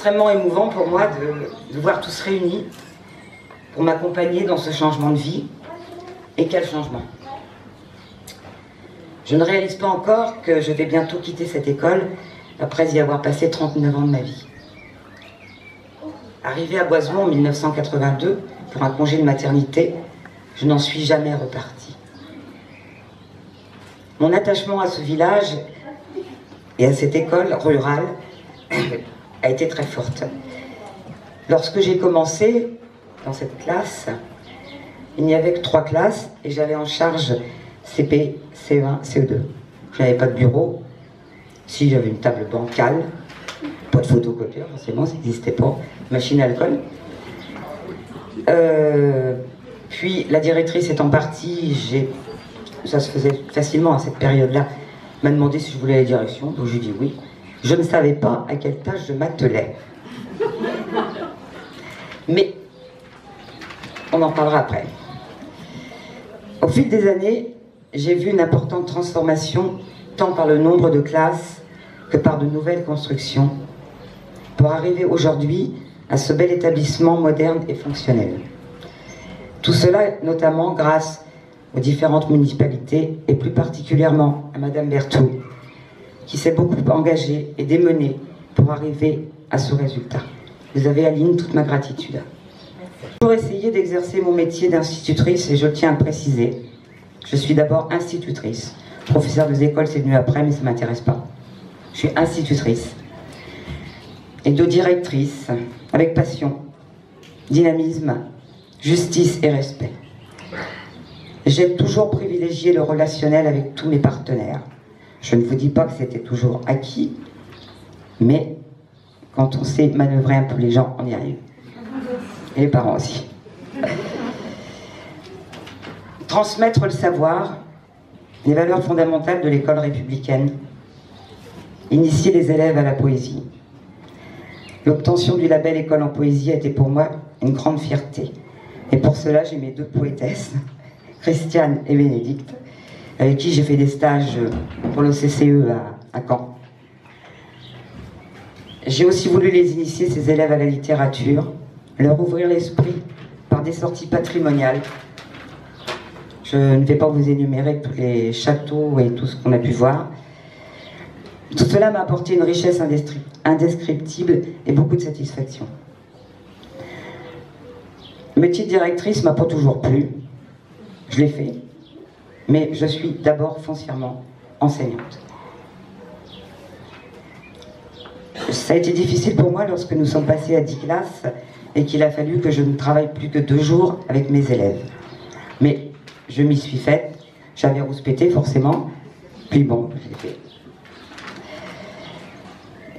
extrêmement émouvant pour moi de voir tous réunis pour m'accompagner dans ce changement de vie. Et quel changement! Je ne réalise pas encore que je vais bientôt quitter cette école après y avoir passé 39 ans de ma vie. Arrivée à Boisemont en 1982 pour un congé de maternité, je n'en suis jamais repartie. Mon attachement à ce village et à cette école rurale a été très forte. Lorsque j'ai commencé dans cette classe, il n'y avait que 3 classes et j'avais en charge CP, CE1, CE2. Je n'avais pas de bureau. Si, j'avais une table bancale, pas de photocopieur, forcément, ça n'existait pas, machine à alcool. Puis la directrice étant partie, ça se faisait facilement à cette période-là, m'a demandé si je voulais la direction, donc j'ai dit oui. Je ne savais pas à quelle tâche je m'attelais. Mais on en parlera après. Au fil des années, j'ai vu une importante transformation, tant par le nombre de classes que par de nouvelles constructions, pour arriver aujourd'hui à ce bel établissement moderne et fonctionnel. Tout cela notamment grâce aux différentes municipalités et plus particulièrement à Madame Berthaud, qui s'est beaucoup engagée et démenée pour arriver à ce résultat. Vous avez, Aline, toute ma gratitude. J'ai toujours essayé d'exercer mon métier d'institutrice et je tiens à le préciser. Je suis d'abord institutrice. Professeur des écoles, c'est venu après, mais ça ne m'intéresse pas. Je suis institutrice. Et de directrice, avec passion, dynamisme, justice et respect. J'ai toujours privilégié le relationnel avec tous mes partenaires. Je ne vous dis pas que c'était toujours acquis, mais quand on sait manœuvrer un peu les gens, on y arrive. Et les parents aussi. Transmettre le savoir, les valeurs fondamentales de l'école républicaine, initier les élèves à la poésie. L'obtention du label École en poésie a été pour moi une grande fierté. Et pour cela, j'ai mes 2 poétesses, Christiane et Bénédicte, avec qui j'ai fait des stages pour le CCE à Caen. J'ai aussi voulu les initier, ces élèves, à la littérature, leur ouvrir l'esprit par des sorties patrimoniales. Je ne vais pas vous énumérer tous les châteaux et tout ce qu'on a pu voir. Tout cela m'a apporté une richesse indescriptible et beaucoup de satisfaction. Le métier de directrice m'a pas toujours plu. Je l'ai fait. Mais je suis d'abord foncièrement enseignante. Ça a été difficile pour moi lorsque nous sommes passés à 10 classes et qu'il a fallu que je ne travaille plus que 2 jours avec mes élèves. Mais je m'y suis faite. J'avais rouspété forcément. Puis bon, je l'ai fait.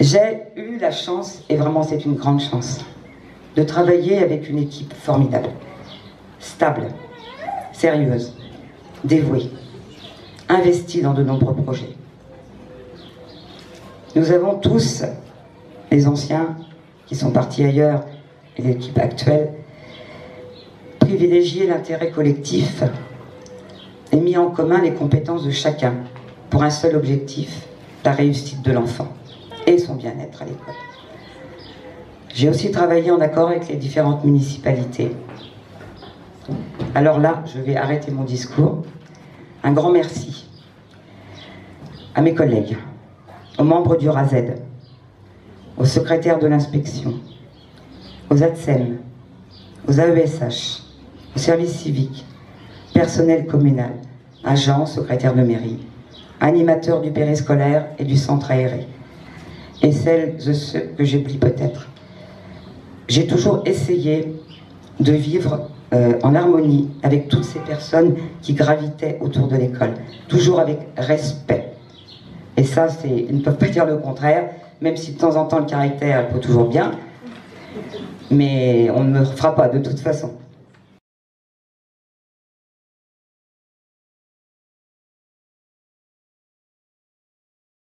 J'ai eu la chance, et vraiment c'est une grande chance, de travailler avec une équipe formidable, stable, sérieuse, dévouée, investie dans de nombreux projets. Nous avons tous, les anciens qui sont partis ailleurs et l'équipe actuelle, privilégié l'intérêt collectif et mis en commun les compétences de chacun pour un seul objectif, la réussite de l'enfant et son bien-être à l'école. J'ai aussi travaillé en accord avec les différentes municipalités. Alors là, je vais arrêter mon discours. Un grand merci à mes collègues, aux membres du RASED, aux secrétaires de l'inspection, aux ATSEM, aux AESH, aux services civiques, personnel communal, agents, secrétaires de mairie, animateurs du périscolaire et du centre aéré, et celles et ceux que j'oublie peut-être. J'ai toujours essayé de vivre en harmonie avec toutes ces personnes qui gravitaient autour de l'école, toujours avec respect. Et ça, ils ne peuvent pas dire le contraire, même si de temps en temps le caractère peut toujours bien, mais on ne me fera pas de toute façon.